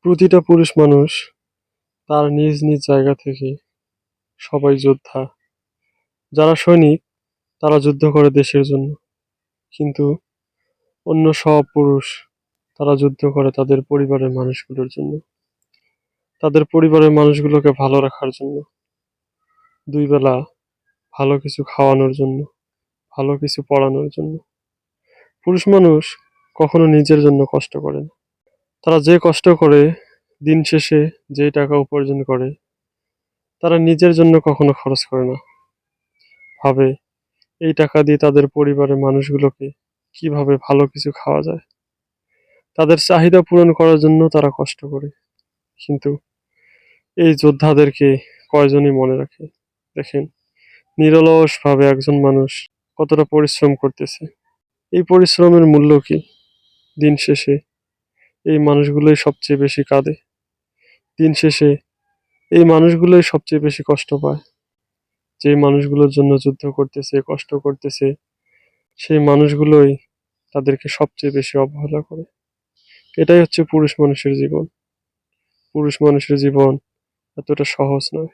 প্রতিটা পুরুষ মানুষ তার নিজ নিজ জায়গা থেকে সবাই যোদ্ধা। যারা সৈনিক তারা যুদ্ধ করে দেশের জন্য, কিন্তু অন্য সব পুরুষ তারা যুদ্ধ করে তাদের পরিবারের মানুষগুলোর জন্য, তাদের পরিবারের মানুষগুলোকে ভালো রাখার জন্য, দুই বেলা ভালো কিছু খাওয়ানোর জন্য, ভালো কিছু পড়ানোর জন্য। পুরুষ মানুষ কখনো নিজের জন্য কষ্ট করে না। তারা যে কষ্ট করে দিন শেষে যে টাকা উপার্জন করে তারা নিজের জন্য কখনো খরচ করে না। ভাবে এই টাকা দিয়ে তাদের পরিবারের মানুষগুলোকে কিভাবে ভালো কিছু খাওয়া যায়। তাদের চাহিদা পূরণ করার জন্য তারা কষ্ট করে, কিন্তু এই যোদ্ধাদেরকে কয়জনই মনে রাখে? দেখেন, নিরলস ভাবে একজন মানুষ কতটা পরিশ্রম করতেছে। এই পরিশ্রমের মূল্য কি? দিন শেষে এই মানুষগুলোই সবচেয়ে বেশি কাঁদে। দিন শেষে এই মানুষগুলোই সবচেয়ে বেশি কষ্ট পায়। যে মানুষগুলোর জন্য যুদ্ধ করতেছে, কষ্ট করতেছে, সেই মানুষগুলোই তাদেরকে সবচেয়ে বেশি অবহেলা করে। এটাই হচ্ছে পুরুষ মানুষের জীবন। পুরুষ মানুষের জীবন এতটা সহজ নয়।